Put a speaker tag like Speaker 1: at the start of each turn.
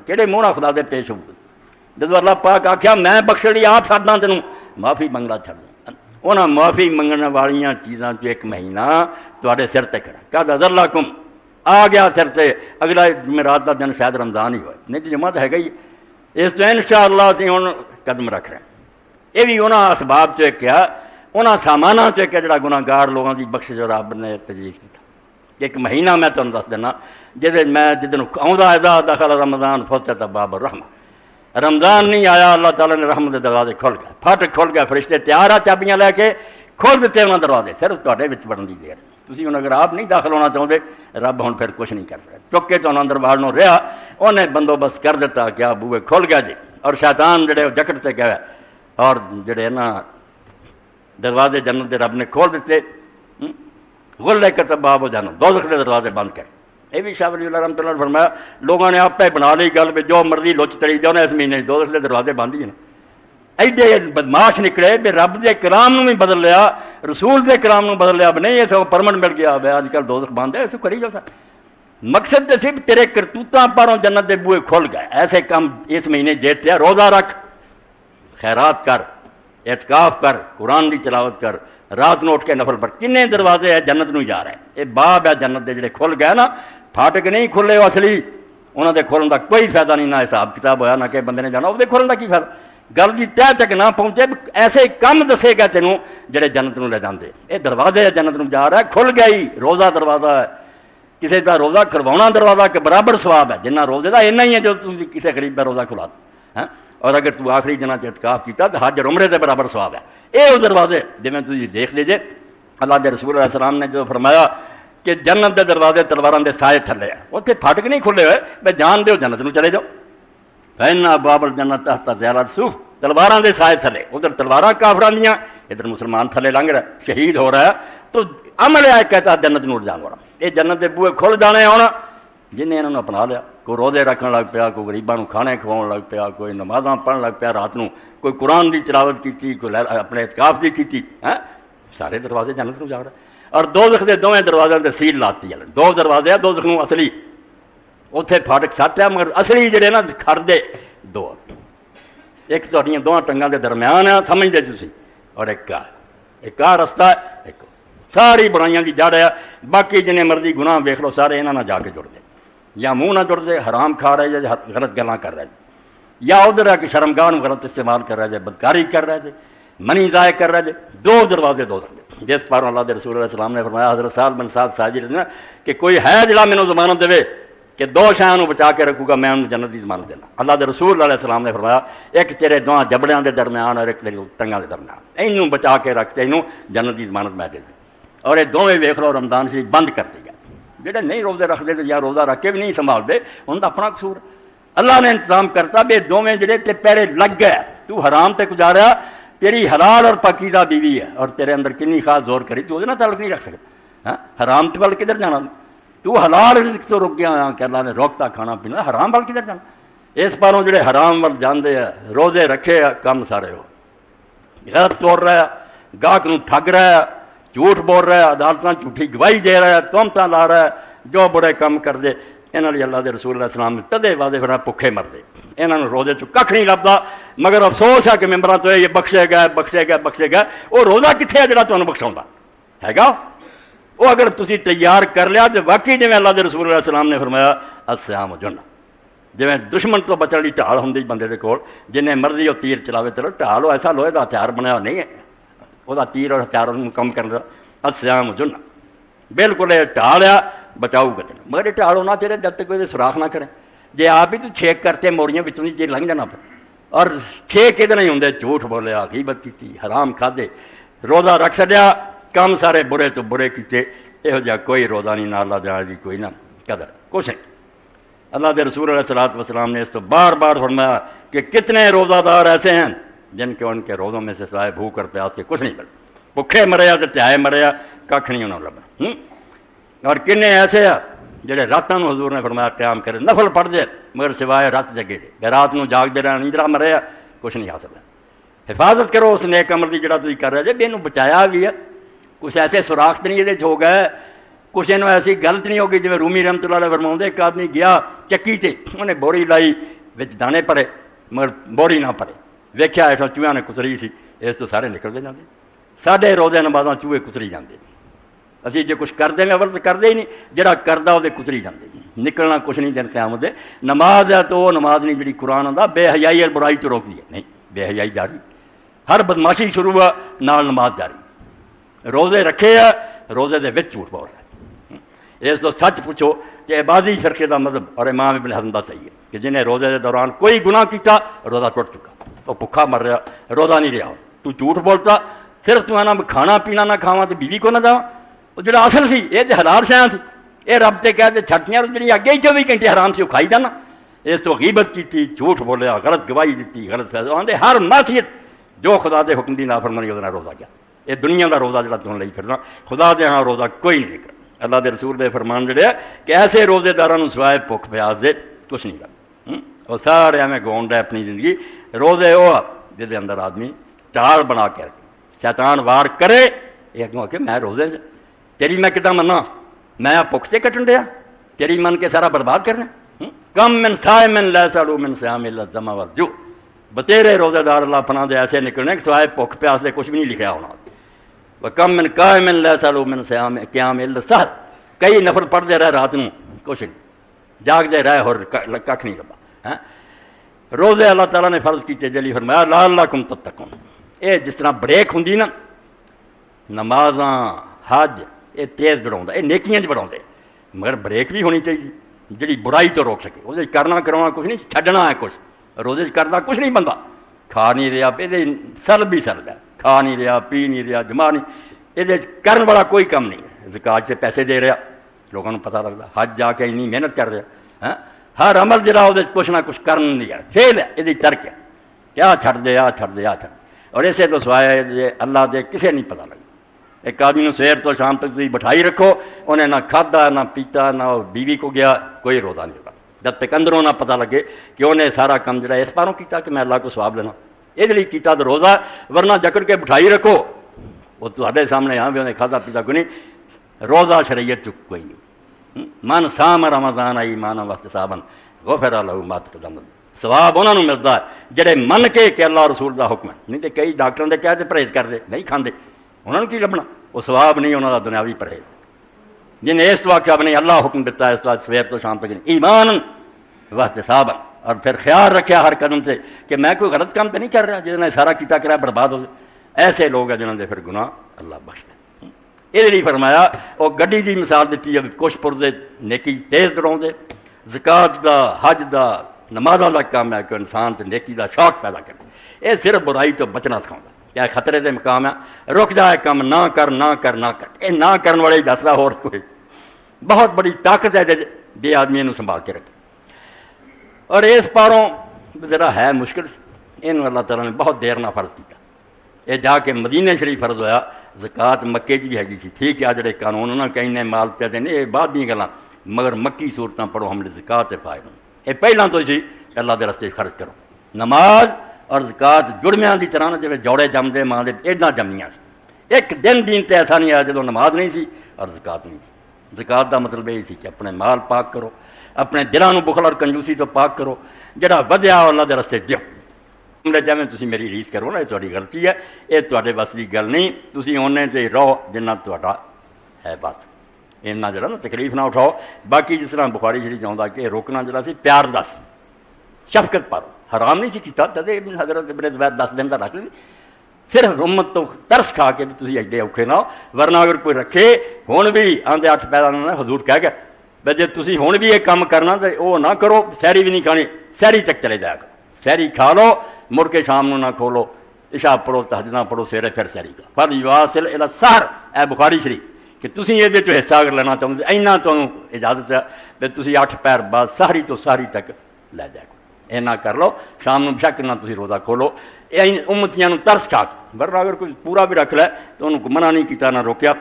Speaker 1: کہڑے منہ خدا دے پیش ہو جب اللہ پاک آخیا میں بخشڑی آپ چڈنا تینوں معافی منگنا چھڈ دوں انہاں معافی منگنے والیاں چیزاں چ ایک مہینہ تواڈے سر تے کھڑا قد اذر لکم آ گیا سر تے اگلا جمعرات کا دن شاید رمضان ہی ہوئے نہیں تو جمعہ تو ہے گا ہی اس تو انشاءاللہ اسی ہن قدم رکھ رہے ہیں یہ بھی انہاں اسباب چ کیا انہاں ساماناں چ کہ جڑا گناہ گار لوگوں کی بخشش رب نے تجویز کیا ایک مہینہ میں تمہیں دس دینا جدن آؤں اذا دخل رمضان فتحت ابواب الرحمہ رمضان نہیں آیا اللہ تعالیٰ نے رحمت دے دروازے کھول گئے پھٹ کھول گئے فرشتے تیار آ چابیاں لے کے کھول دیتے انہوں دروازے صرف تواڈے وچ بڑھن دی دیر تسی ہن اگر آپ نہیں داخل ہونا چاہتے رب ہن پھر کچھ نہیں کر سکتا چک کے تو اندر باڑنوں رہا انہیں بندوبست کر دیتا کیا بوئے کھول گیا جی اور شیطان جڑے جکٹ سے گئے اور جڑے نا دروازے جنت دے رب نے کھول دیتے غلقت ابواب جہنم دوزخ دے دروازے بند کر یہ بھی شاہ ولی اللہ رحمۃ اللہ نے فرمایا لوگوں نے آپ پہ بنا لی گل بھی جو مرضی لچ تری جاؤ اس مہینے دوزخ دے دروازے بند ہی نا ایڈے بدماش نکلے بھی رب دے کلام نو بھی بدل لیا رسول دے کلام نو بدل لیا نہیں یہ سب پرمنٹ مل گیا اج کل دوزخ بند ہے اسے کری جا سکتا مقصد تو صرف تیرے کرتوتاں پروں جنت دے بوئے کھل گئے ایسے کام اس مہینے جیتیا روزہ رکھ خیرات کر اعتکاف کر قرآن کی تلاوت کر رات نو اٹھ کے نفل پڑھ کنے دروازے ہے جنت نو جا رہے ہیں یہ باب ہے جنت دے جڑے کھل گئے نا پھاٹک نہیں کھلے وہ اصلی انہوں دے کھولن کا کوئی فائدہ نہیں نہ حساب کتاب ہویا نہ کہ بندے نے جانا وہ کھولن کا کی فائدہ گل کی تہ تک نہ پہنچے ایسے کم دسے گا تینوں جڑے جنت نو لے جاندے یہ دروازے جنت نو جا رہا ہے کھل گیا ہی روزہ دروازہ ہے کسی کا روزہ کروانا دروازہ کے برابر ثواب ہے جنہ روزے کا اتنا ہی ہے جو تم کسی غریب کا روزہ کھلا دو اور اگر تو آخری دن اعتکاف کیتا تو حج عمرے کے برابر ثواب ہے یہ وہ دروازے جی تھی دیکھ لیجیے اللہ کے رسول علیہ السلام نے جو فرمایا کہ جنت کے دروازے تلواراں دے سائے تھلے ہیں اتنے پھٹک نہیں کھلے ہوئے میں جان دیو جنت نو چلے جاؤ فإن أبواب الجنة تحت ظلال السيوف تلواراں دے سائے تھلے ادھر تلواراں کافراں دیاں ادھر مسلمان تھلے لنگ رہا ہے شہید ہو رہا ہے تو عمل ہے کہتا جنت نور جان والا یہ جنت دے بوئے کھل جانے ہونا جن نے انہوں نے اپنا لیا کوئی روزے رکھنے لگ پیا کوئی غریباں کھانے کھواؤن لگ پیا کوئی نمازاں پڑھن لگ پیا رات نو کوئی قرآن کی تلاوت کی کوئی اپنے اعتکاف کی سارے دروازے جنت نو جا رہے اور دوزخ دے دوویں دروازے تے سیل لاتی ہے دو دروازے ہیں دوزخ نو اصلی اتنے پھاٹک سٹ ہے مگر اصلی جڑے نا کھڑدے دو ایک تہاڈیاں دونوں ٹنگاں دے درمیان ہے سمجھدے تسی اور ایک رستہ ہے ایک ساری برائیاں کی جڑ ہے باقی جنہیں مرضی گناہ ویکھ لو سارے انہاں نال جا کے جڑ دے یا منہ نہ جڑ دے حرام کھا رہے جے غلط گلاں کر رہے جے یا ادھر ہے کہ شرمگاہ نو غلط استعمال کر رہے جے بدکاری کر رہے جے منی ضائع کر رہے جے دو دروازے دو جس پر اللہ دے رسول علیہ السلام نے فرمایا حضرت سعد بن سعد ساجد نے کہ کوئی ہے جڑا مینوں ضمانت دے کہ دو شاہوں بچا کے رکھوں گا میں انہوں جنت کی ضمانت دینا اللہ دے رسول علیہ السلام نے فرمایا ایک تیرے دواں جبڑیاں دے درمیان اور ایک تیرے ٹنگاں دے درمیان اینوں بچا کے رکھتے اینوں جنت کی ضمانت میں دے دیں اور یہ دونوں ویکھ لو رمضان شریف بند کر دے گا جڑے نہیں روزے رکھتے یا روزہ رکھ کے بھی نہیں سنبھالتے ان کا اپنا قصور اللہ نے انتظام کرتا بھی دونوں جڑے تے پیرے لگ گئے تو حرام تے گزاریا تیری حلال اور پاکیزہ بیوی ہے اور تیرے اندر کنی خاص زور کری تو وہ تعلق نہیں رکھ سکتا حرام تے بل کدھر جانا تو حلال رزق تو رک گیا کہ اللہ نے روکتا کھانا پینا حرام وال کدھر جانا اس پاروں جڑے حرام وال جاندے ہیں روزے رکھے کم سارے ہو غلط توڑ رہا ہے گاہک نو ٹھگ رہا ہے جھوٹ بول رہا ہے عدالتاں جھوٹھی گواہی دے رہا ہے تہمتاں لا رہا ہے جو برے کام کر دے انہاں لئی اللہ دے رسول علیہ السلام نے تدے وعدے فرمایا بھکھے مر دے انہاں نوں روزے چ ککھ نہیں لبدا مگر افسوس ہے کہ ممبراں تو یہ بخشے گئے وہ روزہ کتنے ہے جڑا تمہیں بخشاؤں ہے گا وہ اگر تسی تیار کر لیا تو واقعی جی اللہ دے رسول علیہ السلام نے فرمایا الصیام جنہ جی دشمن تو بچن کی ڈھال ہوں بندے کے کول جنہیں مرضی وہ تیر چلاوے چلو ڈھال وہ ایسا لوہے کا ہتھیار بنیا نہیں ہے وہ تیر اور ہتھیار کم کرنا الصیام جنہ بالکل یہ ڈھال آ بچاؤ گا مگر یہ ڈھال ہونا چاہیے جب تک کوئی سوراخ نہ کریں جی آپ ہی تو چھیک کرتے موریاں بچوں جی لنگ جانا پھر اور چھیک ادھر نہیں ہوں جھوٹ بولیا غیبت کی حرام کھادے روزہ رکھ چڑیا کام سارے برے تو برے کیتے یہو جہاں کوئی روزہ نہیں نہ اللہ جہاں کی کوئی نہ قدر کچھ نہیں اللہ دے رسول علیہ الصلوۃ والسلام نے اس تو بار بار فرمایا کہ کتنے روزہ دار ایسے ہیں جن کے ان کے روزوں میں سے سوائے بھوک اور پیاس کے کچھ نہیں ملتا بھوکھے مریا تو تہائے مریا کھ نہیں انہوں لبنا اور کنے ایسے ہیں جڑے راتوں حضور نے فرمایا قیام کرے نفل پڑھ دے مگر سوائے رات جگے دے رات نو جاگ دے رہا نیندرا مریا کچھ نہیں حاصل ہے حفاظت کرو اس نیک عمل کی جڑا تھی کر رہے جی یہ بچایا بھی ہے کچھ ایسے سوراخ نہیں یہ ہو گئے کچھ انہوں ایسی غلط نہیں ہوگی جی رومی رحمت اللہ علیہ فرماؤں ایک آدمی گیا چکی تے انہیں بوری لائی وچ دانے پڑے مگر بوری نہ پڑے ویکھیا ایسا چوہیاں نے کتری سی اس تو سارے نکلتے جاندے ساڈے روزے نمازاں چوہے کتری جاندے اسی جے کچھ کردے میں اول تو کردے ہی نہیں جڑا کردا وہ کتری جاندے نکلنا کچھ نہیں دن قیامت دے نماز ہے تو وہ نماز نہیں جڑی قرآن آندا بے حیائی اور برائی تو روکدی ہے نہیں بے حیائی جاری ہر بدماشی شروع ہوا نال نماز جاری روزے رکھے ہے روزے دے وچ جھوٹ بول رہا ہے اس تو سچ پوچھو کہ عبادی فرقے دا مذہب اور امام ابن حزم دا صحیح ہے کہ جنہیں روزے دے دوران کوئی گناہ کیتا روزہ ٹوٹ چکا وہ بھکھا مر رہا روزہ نہیں رہا تو جھوٹ بولتا صرف تو آنا کھانا پینا نہ کھاواں تو بیوی کو نہ جاواں وہ جڑا اصل سی یہ حلال شیاں سی یہ رب تے کہتے چھٹیاں جڑی اگے ہی 24 گھنٹے حرام سی وہ کھائی جانا اس تو غیبت کی جھوٹ بولیا غلط گواہی دیتی غلط فیصلہ آندے ہر معصیت جو خدا دے حکم دی نافرمانی وہ روزہ گیا یہ دنیا دا روزہ جڑا تم لئی پھرنا خدا دے ہاں روزہ کوئی نہیں کرنا اللہ دے رسول دے فرمان جڑے کہ ایسے روزے داراں نوں سوائے بھوک پیاس دے کچھ نہیں کرنا وہ سارے ہمیں گونڈ ہے اپنی زندگی روزے وہ جس دے اندر آدمی ٹال بنا کے رکھے شیطان وار کرے یہ اگوں کہ میں روزے سے تیری میں کتنا منا میں بھوک سے کٹن دیا تیری من کے سارا برباد کرنا کم من سائے من لا سالو من سیام الا الظما والجوع بتیرے روزے دار اللہ پناہ دے ایسے نکلنے کہ سوائے بھوک پیاس دے کچھ بھی نہیں لکھا ہونا وکم من قائم لا سالو من سیام قیام الا السحر کئی نفل پڑھتے رہے رات نوں کچھ نہیں جاگتے رہے اور کھ نہیں لبا روزے اللہ تعالیٰ نے فرض کیتے جلی فرمایا لعلکم تتقون یہ جس طرح بریک ہوندی نا نمازاں حج یہ تیز بڑھاؤں یہ نیکیاں بڑھاؤں مگر بریک بھی ہونی چاہیے جڑی برائی تو روک سکے وہ کرنا کروانا کچھ نہیں چھڈنا ہے کچھ روزے کرنا کچھ نہیں بندہ کھا نہیں رہا یہ سلب بھی سلب ہے کھا نہیں رہا پی نہیں رہا جما نہیں یہ کرن والا کوئی کم نہیں زکات سے پیسے دے رہا لوگوں کو پتہ لگتا حج جا کے اتنی محنت کر رہا ہر عمل جڑا وہ کچھ نہ کچھ کرن نہیں ہے فیل ہے یہ ترک ہے کیا چھڈ دے آ چھڈ دے آ چھڈ اور اسے تو سوائے اللہ دے کسے نہیں پتہ لگتا ایک آدمی نے سویر تو شام تک تھی بٹھائی رکھو انہیں نہ کھادا نہ پیتا نہ بیوی کو گیا کوئی روزہ نہیں ہوگا جب تک اندروں نہ پتہ لگے کہ انہیں سارا کام جڑا اس باروں کیتا کہ میں اللہ کو ثواب لینا یہ لیے کیتا تو روزہ ورنہ جکڑ کے بٹھائی رکھو وہ تھوڑے سامنے ہاں بھی انہیں کھادا پیتا کوئی نہیں روزہ شریعت چک کوئی نہیں من سام رمضان آئی مانا وقت صابن غفر لہ ما تقدم ثواب انہوں نے ملتا ہے جڑے من کے کہ اللہ رسول دا حکم ہے نہیں تو کئی ڈاکٹروں نے کہتے پرہیز کرتے نہیں کھاندے انہوں نے کی لبنا وہ ثواب نہیں انہوں کا دنیاوی پرہیز جن اس تو آخیا نہیں اللہ حکم دیتا ہے اس وقت سویر تو شام تک ایمان وقت صابن اور پھر خیال رکھا ہر قدم سے کہ میں کوئی غلط کام تو نہیں کر رہا جنہوں نے سارا کیتا کرا برباد ہو جائے ایسے لوگ ہیں جنہوں نے پھر گناہ اللہ بخش دے یہ لیے فرمایا وہ گڈی دی مثال دیتی ہے کچھ پردے نیکی تیز کراؤ دے زکات دا حج دا نمازاں دا کام ہے کہ انسان سے نیکی دا شوق پیدا کرے یہ صرف برائی تو بچنا سکھاؤں کیا خطرے دے مقام ہے رک جائے کام نہ کر نہ کر نہ کر یہ نہ کرنے والے دسدا ہور کوئی بہت بڑی طاقت ہے جی آدمی انہوں سنبھال کے رکھے اور اس پاروں ذرا ہے مشکل یہ اللہ تعالیٰ نے بہت دیر نہ فرض کیا یہ جا کے مدینہ شریف فرض ہویا زکات مکے بھی ہے سی ٹھیک ہے جڑے قانون انہوں نے کہیں نے مال پہ دینے یہ بعد دی گلاں مگر مکی صورتاں پڑھو ہم نے زکات سے فائدہ یہ پہلاں تو سی اللہ دے رستے خرچ کرو نماز اور زکات جڑمیاں دی طرح نہ جویں جوڑے جمدے ماں دے ایڈاں جمیاں سی ایک دن دین تے ایسا نہیں آیا جدوں نماز نہیں سی اور زکات نہیں سی زکات دا مطلب یہ سی کہ اپنے مال پاک کرو اپنے دلاں نوں بخل اور کنجوسی تو پاک کرو جڑا ودیا اللہ دے رستے دیو جی تھی میری ریس کرو نا یہ تاری غلطی ہے یہ تے بس کی گل نہیں تھی اونے سے رہو جنہ تا ہے بس اینا جڑا نا تکلیف نہ اٹھاؤ باقی جس طرح بخاری شریف چاہتا کہ روکنا جڑا سی پیار دس شفقت پارو حرام نہیں سی کیتا تدے حضرت ابن زبیر 10 دن کا رکھ لی صرف امت تو ترس کھا کے بھی تھی ایڈے اوکھے نہ ہو ورنہ اگر کوئی رکھے ہوں بھی آدھے 8 پیدا نہ حضور کہہ گئے بھائی جی تھی ہوں بھی یہ کام کرنا تو وہ نہ کرو سیری بھی نہیں کھانی سیری تک چلے جایا کرو سیری کھا لو مڑ کے شام نہ کھولو عشاء پڑھو تہجد نہ پڑھو سویرے پھر سیری کا پر یواصل الی السحر اے بخاری شریف کہ تسی یہ حصہ اگر لینا چاہتے اینا تمہیں اجازت ہے کہ تسی 8 پیر بعد سحری تو سحری تک لے جائے اینا کر لو شام نو بشک نہ تسی روزہ کھولو امتیاں نو ترس کھا ورنہ اگر کوئی پورا بھی رکھ لے تو انہوں کو منع نہیں کیتا نہ روکیا